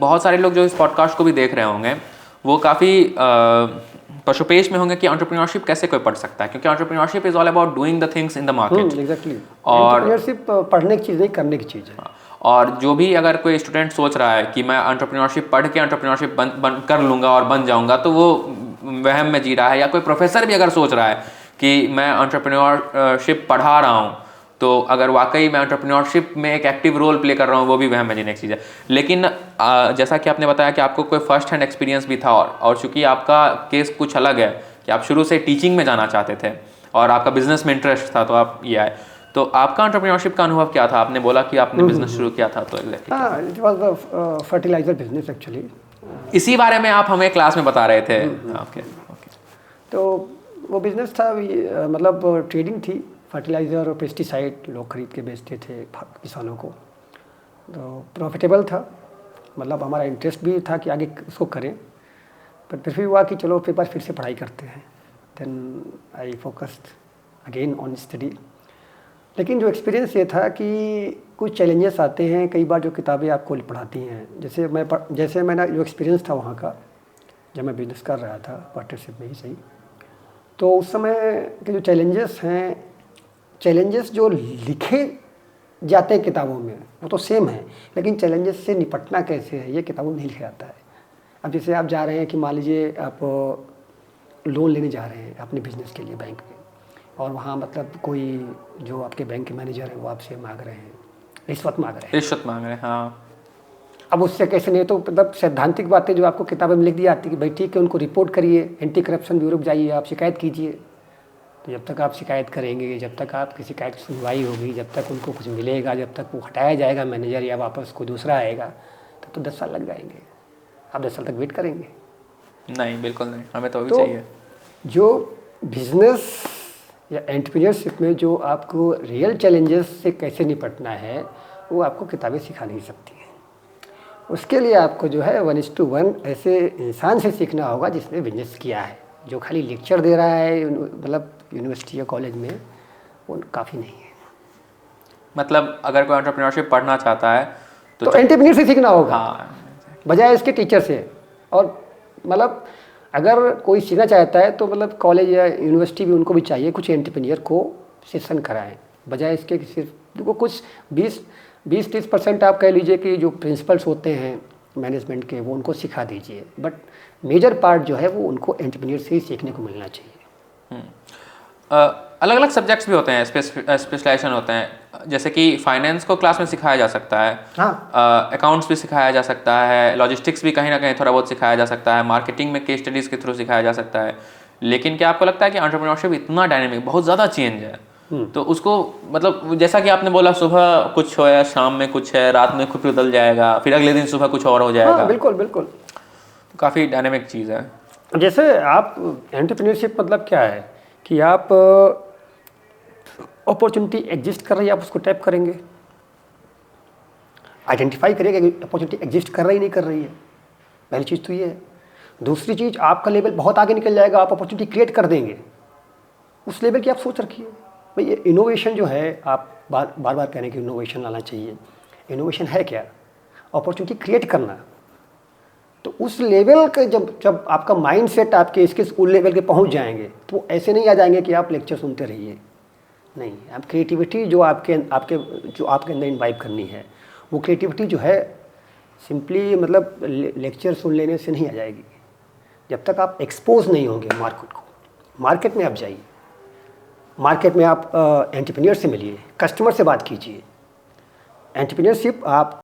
बहुत सारे लोग जो इस पॉडकास्ट को भी देख रहे होंगे वो काफ़ी पशुपेश में होंगे कि एंटरप्रेन्योरशिप कैसे कोई पढ़ सकता है, क्योंकि entrepreneurship is all about doing the things in the market. Exactly. और एंटरप्रेन्योरशिप पढ़ने की चीज़ नहीं, करने की चीज़ है। और जो भी अगर कोई स्टूडेंट सोच रहा है कि मैं एंटरप्रेन्योरशिप पढ़ के एंटरप्रेन्योरशिप बन कर लूँगा और बन जाऊँगा, तो वो वहम में जी रहा है। या कोई प्रोफेसर भी अगर सोच रहा है कि मैं एंटरप्रेन्योरशिप पढ़ा रहा हूँ, तो अगर वाकई मैं एंटरप्रेन्योरशिप में एक एक्टिव रोल प्ले कर रहा हूँ, वो भी वहम में जीने की चीज़ है। लेकिन जैसा कि आपने बताया कि आपको कोई फर्स्ट हैंड एक्सपीरियंस भी था, और चूँकि आपका केस कुछ अलग है कि आप शुरू से टीचिंग में जाना चाहते थे और आपका बिजनेस में इंटरेस्ट था, तो आप ये आए। तो आपका एंटरप्रेन्योरशिप का अनुभव क्या था? आपने बोला कि आपने बिजनेस शुरू किया था, तो एग्जैक्टली हाँ, it was fertiliser business actually. इसी बारे में आप हमें क्लास में बता रहे थे। ओके। तो वो बिज़नेस था, मतलब ट्रेडिंग थी, फर्टिलाइज़र और पेस्टिसाइड लोग खरीद के बेचते थे किसानों को। तो प्रॉफिटेबल था, मतलब हमारा इंटरेस्ट भी था कि आगे उसको करें, पर फिर भी हुआ कि चलो पेपर फिर से पढ़ाई करते हैं। Then I focused again on study. लेकिन जो एक्सपीरियंस ये था कि कुछ चैलेंजेस आते हैं कई बार जो किताबें आपको पढ़ाती हैं। जैसे मैंने जो एक्सपीरियंस था वहाँ का, जब मैं बिजनेस कर रहा था पार्टनरशिप में ही सही, तो उस समय के जो चैलेंजेस हैं, चैलेंजेस जो लिखे जाते हैं किताबों में वो तो सेम है, लेकिन चैलेंजेस से निपटना कैसे है ये किताबों में नहीं लिखा जाता है। अब जैसे आप जा रहे हैं कि मान लीजिए आप लोन लेने जा रहे हैं अपने बिजनेस के लिए बैंक में, और वहाँ मतलब कोई जो आपके बैंक के मैनेजर हैं वो आपसे मांग रहे हैं, रिश्वत मांग रहे हैं। हाँ। अब उससे कैसे नहीं, तो मतलब सैद्धांतिक बातें जो आपको किताबें में लिख दी जाती है कि भाई ठीक है उनको रिपोर्ट करिए, एंटी करप्शन ब्यूरो जाइए, आप शिकायत कीजिए। तो जब तक आप शिकायत करेंगे, जब तक आपकी शिकायत की सुनवाई होगी, जब तक उनको कुछ मिलेगा, जब तक वो हटाया जाएगा मैनेजर या वापस कोई दूसरा आएगा, तब तो 10 साल लग जाएंगे। आप 10 साल तक वेट करेंगे? नहीं, बिल्कुल नहीं, हमें तो अभी चाहिए। जो बिजनेस या एंटरप्रेन्योरशिप में जो आपको रियल चैलेंजेस से कैसे निपटना है वो आपको किताबें सिखा नहीं सकती हैं। उसके लिए आपको जो है 1:1 ऐसे इंसान से सीखना होगा जिसने बिजनेस किया है। जो खाली लेक्चर दे रहा है मतलब यूनिवर्सिटी या कॉलेज में, वो काफ़ी नहीं है। मतलब अगर कोई एंटरप्रेन्योरशिप पढ़ना चाहता है तो एंटरप्रेन्योर से सीखना होगा। हाँ, बजाय इसके टीचर से। और मतलब अगर कोई सीखना चाहता है तो मतलब कॉलेज या यूनिवर्सिटी भी उनको भी चाहिए कुछ एंटरप्रेन्योर को सेशन कराएं, बजाय इसके कि सिर्फ वो कुछ 20-30% आप कह लीजिए कि जो प्रिंसिपल्स होते हैं मैनेजमेंट के वो उनको सिखा दीजिए, बट मेजर पार्ट जो है वो उनको एंटरप्रेन्योर से ही सीखने को मिलना चाहिए। अलग अलग सब्जेक्ट्स भी होते हैं, स्पेशलाइजेशन होते हैं, जैसे कि फाइनेंस को क्लास में सिखाया जा सकता है, हाँ, अकाउंट्स भी सिखाया जा सकता है, लॉजिस्टिक्स भी कहीं ना कहीं थोड़ा बहुत सिखाया जा सकता है, मार्केटिंग में केस स्टडीज़ के थ्रू सिखाया जा सकता है। लेकिन क्या आपको लगता है कि एंटरप्रेन्योरशिप इतना डायनेमिक, बहुत ज़्यादा चेंज है, तो उसको मतलब जैसा कि आपने बोला सुबह कुछ हो या शाम में कुछ है, रात में कुछ बदल जाएगा, फिर अगले दिन सुबह कुछ और हो जाएगा। हाँ, बिल्कुल बिल्कुल। काफ़ी डायनेमिक चीज़ है। जैसे आप एंटरप्रेन्योरशिप मतलब क्या है कि आप अपॉर्चुनिटी एग्जिस्ट कर रही है, आप उसको टैप करेंगे, आइडेंटिफाई करिएगा कि अपॉर्चुनिटी एग्जिस्ट कर रही नहीं कर रही है। पहली चीज़ तो ये है। दूसरी चीज़, आपका लेवल बहुत आगे निकल जाएगा, आप अपॉर्चुनिटी क्रिएट कर देंगे। उस लेवल की आप सोच रखिए। भाई ये इनोवेशन जो है, आप बार बार कहने की इनोवेशन लाना चाहिए। इनोवेशन है क्या? अपॉर्चुनिटी क्रिएट करना। तो उस लेवल के जब आपका माइंड सेट आपके इसके स्कूल लेवल के पहुंच जाएंगे, तो ऐसे नहीं आ जाएंगे कि आप लेक्चर सुनते रहिए। नहीं, आप क्रिएटिविटी जो आपके अंदर इन्वाइब करनी है, वो क्रिएटिविटी जो है सिंपली मतलब लेक्चर सुन लेने से नहीं आ जाएगी। जब तक आप एक्सपोज नहीं होंगे मार्केट को। मार्केट में आप जाइए, मार्केट में आप एंटरप्रेन्योर से मिलिए, कस्टमर से बात कीजिए। एंटरप्रेन्योरशिप आप